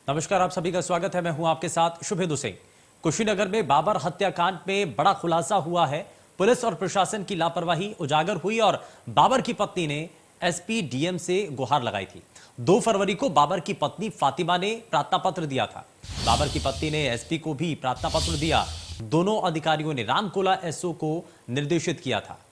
नमस्कार, आप सभी का स्वागत है। मैं हूं आपके साथ शुभेंदु सिंह। कुशीनगर में बाबर हत्याकांड में बड़ा खुलासा हुआ है। पुलिस और प्रशासन की लापरवाही उजागर हुई और बाबर की पत्नी ने एसपी डीएम से गुहार लगाई थी। 2 फरवरी को बाबर की पत्नी फातिमा ने प्रार्थना पत्र दिया था। बाबर की पत्नी ने एसपी को भी प्रार्थना पत्र दिया। दोनों अधिकारियों ने रामकोला एसओ को निर्देशित किया था।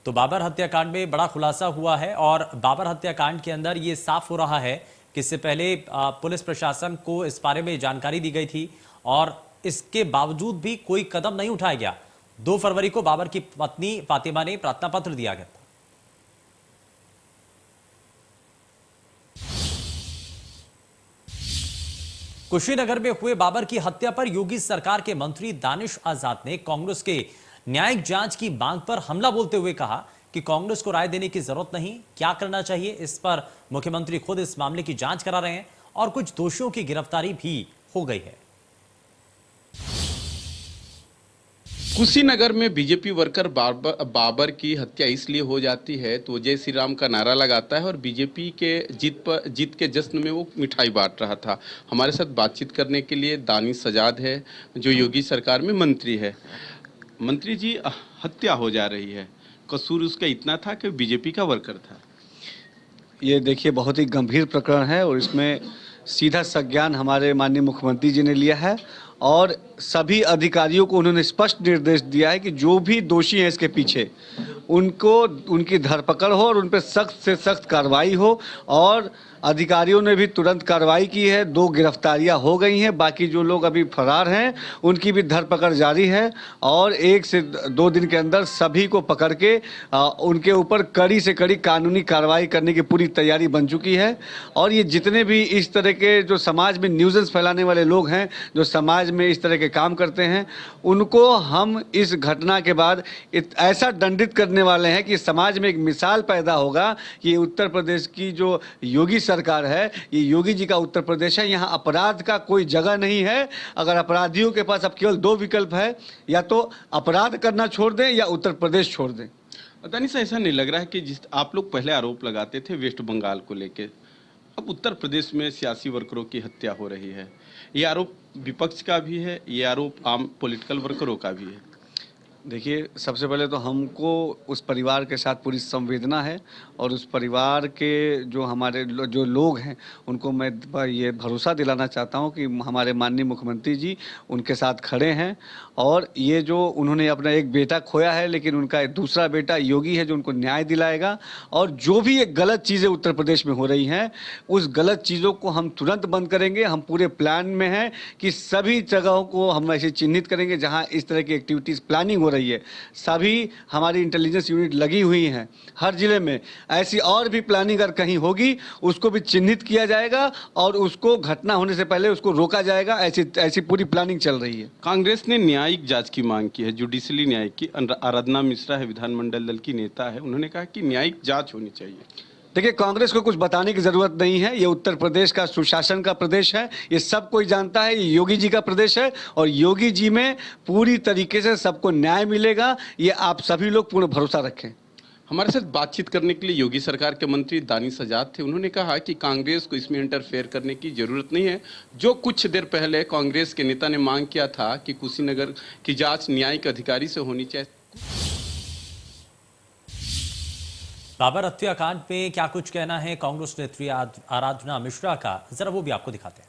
तो बाबर हत्याकांड में बड़ा खुलासा हुआ है और बाबर हत्याकांड के अंदर ये साफ हो रहा है कि इससे पहले पुलिस प्रशासन को इस बारे में जानकारी दी गई थी और इसके बावजूद भी कोई कदम नहीं उठाया गया। 2 फरवरी को बाबर की पत्नी फातिमा ने प्रार्थना पत्र दिया गया था। कुशीनगर में हुए बाबर की हत्या पर योगी सरकार के मंत्री दानिश आजाद ने कांग्रेस के न्यायिक जांच की मांग पर हमला बोलते हुए कहा कि कांग्रेस को राय देने की जरूरत नहीं, क्या करना चाहिए इस पर मुख्यमंत्री खुद इस मामले की जांच करा रहे हैं और कुछ दोषियों की गिरफ्तारी भी हो गई है। कुशीनगर में बीजेपी वर्कर बाबर की हत्या इसलिए हो जाती है तो जय श्री राम का नारा लगाता है और बीजेपी के जीत के जश्न में वो मिठाई बांट रहा था। हमारे साथ बातचीत करने के लिए दानिश आजाद है जो योगी सरकार में मंत्री है। मंत्री जी, हत्या हो जा रही है, कसूर उसका इतना था कि बीजेपी का वर्कर था। ये देखिए, बहुत ही गंभीर प्रकरण है और इसमें सीधा संज्ञान हमारे माननीय मुख्यमंत्री जी ने लिया है और सभी अधिकारियों को उन्होंने स्पष्ट निर्देश दिया है कि जो भी दोषी हैं इसके पीछे उनकी धरपकड़ हो और उन पर सख्त से सख्त कार्रवाई हो। और अधिकारियों ने भी तुरंत कार्रवाई की है। 2 गिरफ्तारियां हो गई हैं, बाकी जो लोग अभी फरार हैं उनकी भी धरपकड़ जारी है और 1 से 2 दिन के अंदर सभी को पकड़ के उनके ऊपर कड़ी से कड़ी कानूनी कार्रवाई करने की पूरी तैयारी बन चुकी है। और ये जितने भी इस तरह के जो समाज में न्यूज़ेंस फैलाने वाले लोग हैं, जो समाज में इस तरह के काम करते हैं, उनको हम इस घटना के बाद ऐसा दंडित करने वाले हैं कि समाज में एक मिसाल पैदा होगा कि उत्तर प्रदेश की जो योगी सरकार है, ये योगी जी का उत्तर प्रदेश है। यहाँ अपराध का कोई जगह नहीं है। अगर अपराधियों के पास अब केवल 2 विकल्प है, या तो अपराध करना छोड़ दें या उत्तर प्रदेश छोड़ दें। दानिश, ऐसा नहीं लग रहा है कि जिस आप लोग पहले आरोप लगाते थे वेस्ट बंगाल को लेके, अब उत्तर प्रदेश में सियासी वर्करों की हत्या हो रही है, ये आरोप विपक्ष का भी है, ये आरोप आम पॉलिटिकल वर्करों का भी है। देखिए, सबसे पहले तो हमको उस परिवार के साथ पूरी संवेदना है और उस परिवार के जो हमारे जो लोग हैं उनको मैं ये भरोसा दिलाना चाहता हूं कि हमारे माननीय मुख्यमंत्री जी उनके साथ खड़े हैं। और ये जो उन्होंने अपना एक बेटा खोया है, लेकिन उनका एक दूसरा बेटा योगी है जो उनको न्याय दिलाएगा। और जो भी एक गलत चीज़ें उत्तर प्रदेश में हो रही हैं, उस गलत चीज़ों को हम तुरंत बंद करेंगे। हम पूरे प्लान में हैं कि सभी जगहों को हम ऐसे चिन्हित करेंगे जहाँ इस तरह की एक्टिविटीज़ प्लानिंग हो रही है। सभी हमारी इंटेलिजेंस यूनिट लगी हुई हैं हर जिले में। ऐसी और भी प्लानिंग अगर कहीं होगी उसको भी चिन्हित किया जाएगा और उसको घटना होने से पहले उसको रोका जाएगा। ऐसी पूरी प्लानिंग चल रही है। कांग्रेस ने न्यायिक जांच की मांग की है, जुडिशली न्यायिक की। आराधना मिश्रा है, विधानमंडल दल की नेता है, उन्होंने कहा कि न्यायिक जांच होनी चाहिए। देखिए, कांग्रेस को कुछ बताने की जरूरत नहीं है। ये उत्तर प्रदेश का सुशासन का प्रदेश है, ये सब कोई जानता है। ये योगी जी का प्रदेश है और योगी जी में पूरी तरीके से सबको न्याय मिलेगा, ये आप सभी लोग पूर्ण भरोसा रखें। हमारे साथ बातचीत करने के लिए योगी सरकार के मंत्री दानिश आजाद थे। उन्होंने कहा कि कांग्रेस को इसमें इंटरफेयर करने की जरूरत नहीं है। जो कुछ देर पहले कांग्रेस के नेता ने मांग किया था कि कुशीनगर की जांच न्यायिक अधिकारी से होनी चाहिए। बाबर हत्याकांड में क्या कुछ कहना है कांग्रेस नेत्री आराधना मिश्रा का, जरा वो भी आपको दिखाते हैं।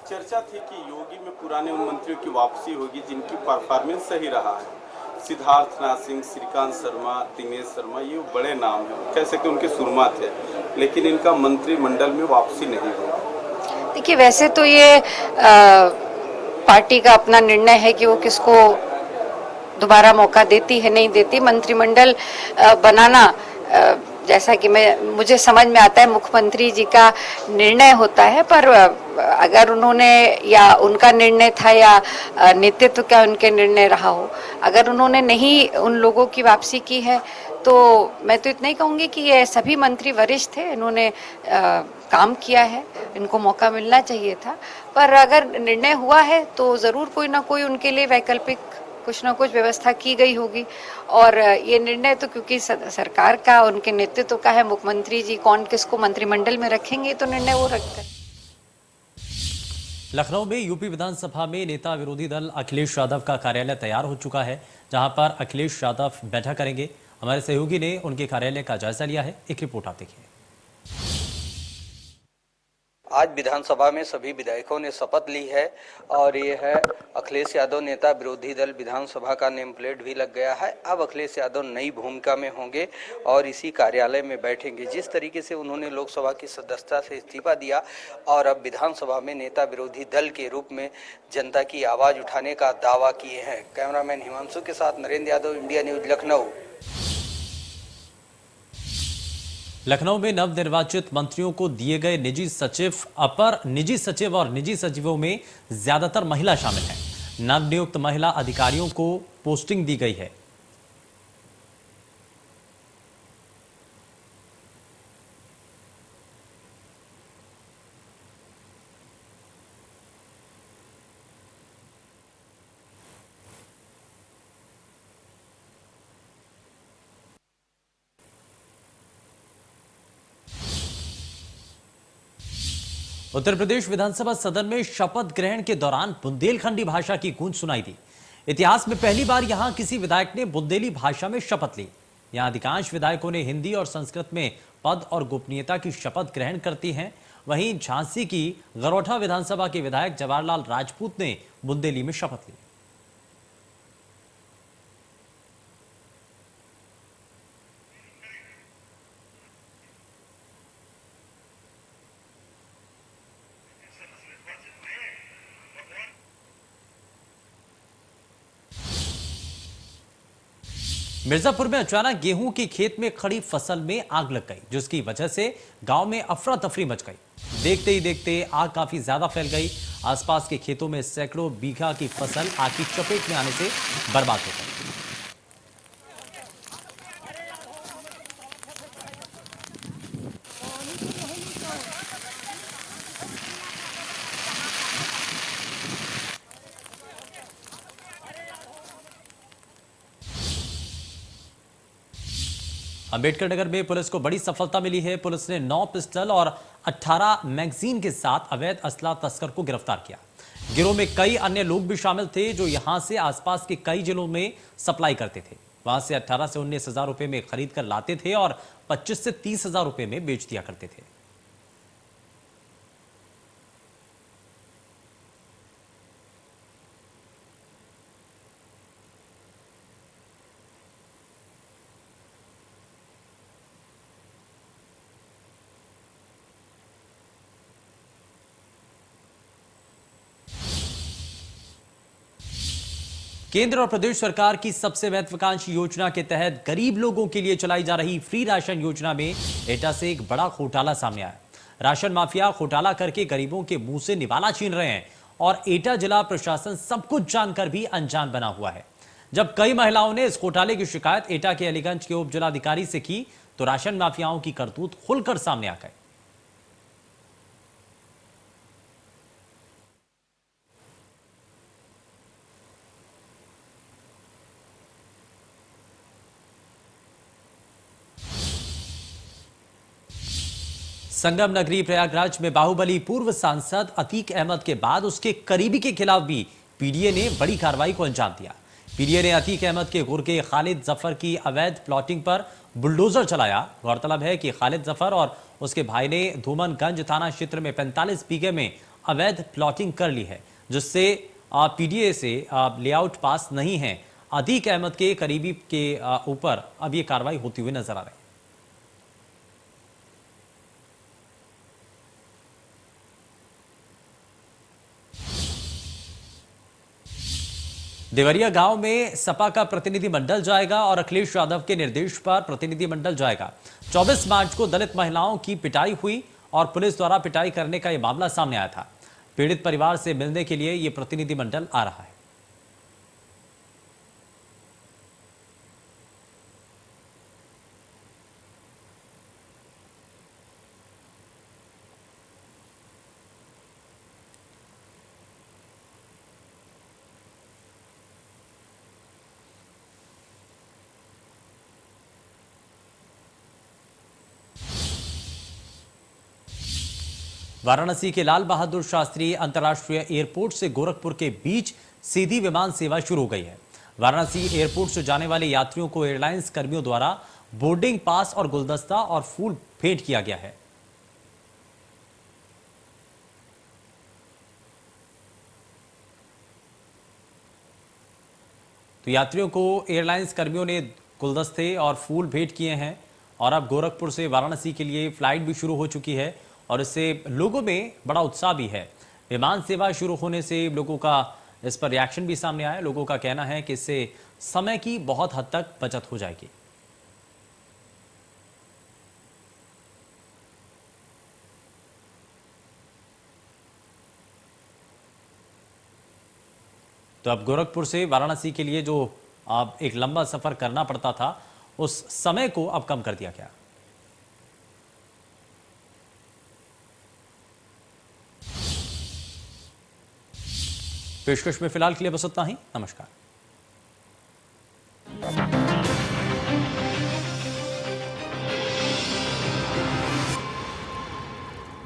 चर्चा थी कि योगी में पुराने उन मंत्रियों की वापसी होगी जिनकी परफॉर्मेंस सही रहा है। सिद्धार्थनाथ सिंह, श्रीकांत शर्मा, दिनेश शर्मा, ये बड़े नाम हैं, कह सकते उनके सुरमा थे, लेकिन इनका मंत्रिमंडल में वापसी नहीं हुई। देखिए, वैसे तो ये पार्टी का अपना निर्णय है कि वो किसको दोबारा मौका देती है नहीं देती। मंत्रिमंडल बनाना जैसा कि मुझे समझ में आता है मुख्यमंत्री जी का निर्णय होता है, पर अगर उन्होंने या उनका निर्णय था या नेतृत्व का उनके निर्णय रहा हो, अगर उन्होंने नहीं उन लोगों की वापसी की है तो मैं तो इतना ही कहूँगी कि ये सभी मंत्री वरिष्ठ थे, इन्होंने काम किया है, इनको मौका मिलना चाहिए था। पर अगर निर्णय हुआ है तो ज़रूर कोई ना कोई उनके लिए वैकल्पिक कुछ ना कुछ व्यवस्था की गई होगी। और ये निर्णय तो क्योंकि सरकार का, उनके नेतृत्व का है, मुख्यमंत्री जी कौन किसको मंत्रिमंडल में रखेंगे तो निर्णय वो रखते हैं। लखनऊ में यूपी विधानसभा में नेता विरोधी दल अखिलेश यादव का कार्यालय तैयार हो चुका है, जहां पर अखिलेश यादव बैठक करेंगे। हमारे सहयोगी ने उनके कार्यालय का जायजा लिया है, एक रिपोर्ट आप देखिए। आज विधानसभा में सभी विधायकों ने शपथ ली है और ये है अखिलेश यादव नेता विरोधी दल विधानसभा का नेम प्लेट भी लग गया है। अब अखिलेश यादव नई भूमिका में होंगे और इसी कार्यालय में बैठेंगे। जिस तरीके से उन्होंने लोकसभा की सदस्यता से इस्तीफा दिया और अब विधानसभा में नेता विरोधी दल के रूप में जनता की आवाज उठाने का दावा किए हैं। कैमरामैन हिमांशु के साथ नरेंद्र यादव, इंडिया न्यूज, लखनऊ। लखनऊ में नवनिर्वाचित मंत्रियों को दिए गए निजी सचिव, अपर निजी सचिव और निजी सचिवों में ज्यादातर महिला शामिल हैं। नवनियुक्त महिला अधिकारियों को पोस्टिंग दी गई है। उत्तर प्रदेश विधानसभा सदन में शपथ ग्रहण के दौरान बुंदेलखंडी भाषा की गूंज सुनाई दी। इतिहास में पहली बार यहां किसी विधायक ने बुंदेली भाषा में शपथ ली। यहां अधिकांश विधायकों ने हिंदी और संस्कृत में पद और गोपनीयता की शपथ ग्रहण करती हैं। वहीं झांसी की गरौठा विधानसभा के विधायक जवाहरलाल राजपूत ने बुंदेली में शपथ ली। मिर्जापुर में अचानक गेहूं की खेत में खड़ी फसल में आग लग गई, जिसकी वजह से गांव में अफरा तफरी मच गई। देखते ही देखते आग काफी ज्यादा फैल गई। आसपास के खेतों में सैकड़ों बीघा की फसल आग की चपेट में आने से बर्बाद हो गई। अंबेडकर नगर में पुलिस को बड़ी सफलता मिली है। पुलिस ने 9 पिस्टल और 18 मैगजीन के साथ अवैध असला तस्कर को गिरफ्तार किया। गिरोह में कई अन्य लोग भी शामिल थे, जो यहां से आसपास के कई जिलों में सप्लाई करते थे। वहां से 18 से 19 हजार रुपए में खरीद कर लाते थे और 25 से 30 हजार रुपए में बेच दिया करते थे। केंद्र और प्रदेश सरकार की सबसे महत्वाकांक्षी योजना के तहत गरीब लोगों के लिए चलाई जा रही फ्री राशन योजना में एटा से एक बड़ा घोटाला सामने आया। राशन माफिया घोटाला करके गरीबों के मुंह से निवाला छीन रहे हैं और एटा जिला प्रशासन सब कुछ जानकर भी अनजान बना हुआ है। जब कई महिलाओं ने इस घोटाले की शिकायत एटा के अलीगंज के उप जिलाधिकारी से की तो राशन माफियाओं की करतूत खुलकर सामने आ गए। संगम नगरी प्रयागराज में बाहुबली पूर्व सांसद अतीक अहमद के बाद उसके करीबी के खिलाफ भी पीडीए ने बड़ी कार्रवाई को अंजाम दिया। पीडीए ने अतीक अहमद के गुर्गे खालिद जफर की अवैध प्लॉटिंग पर बुलडोजर चलाया। गौरतलब है कि खालिद जफर और उसके भाई ने धूमनगंज थाना क्षेत्र में 45 बीघे में अवैध प्लॉटिंग कर ली है, जिससे पीडीए से लेआउट पास नहीं है। अतीक अहमद के करीबी के ऊपर अब ये कार्रवाई होती हुई नजर आ रही है। देवरिया गांव में सपा का प्रतिनिधिमंडल जाएगा और अखिलेश यादव के निर्देश पर प्रतिनिधिमंडल जाएगा। 24 मार्च को दलित महिलाओं की पिटाई हुई और पुलिस द्वारा पिटाई करने का यह मामला सामने आया था। पीड़ित परिवार से मिलने के लिए यह प्रतिनिधिमंडल आ रहा है। वाराणसी के लाल बहादुर शास्त्री अंतर्राष्ट्रीय एयरपोर्ट से गोरखपुर के बीच सीधी विमान सेवा शुरू हो गई है। वाराणसी एयरपोर्ट से जाने वाले यात्रियों को एयरलाइंस कर्मियों द्वारा बोर्डिंग पास और गुलदस्ता और फूल भेंट किया गया है। तो यात्रियों को एयरलाइंस कर्मियों ने गुलदस्ते और फूल भेंट किए हैं और अब गोरखपुर से वाराणसी के लिए फ्लाइट भी शुरू हो चुकी है और इससे लोगों में बड़ा उत्साह भी है। विमान सेवा शुरू होने से लोगों का इस पर रिएक्शन भी सामने आया। लोगों का कहना है कि इससे समय की बहुत हद तक बचत हो जाएगी। तो अब गोरखपुर से वाराणसी के लिए जो अब एक लंबा सफर करना पड़ता था, उस समय को अब कम कर दिया गया। पेशकश में फिलहाल के लिए बस इतना ही। नमस्कार।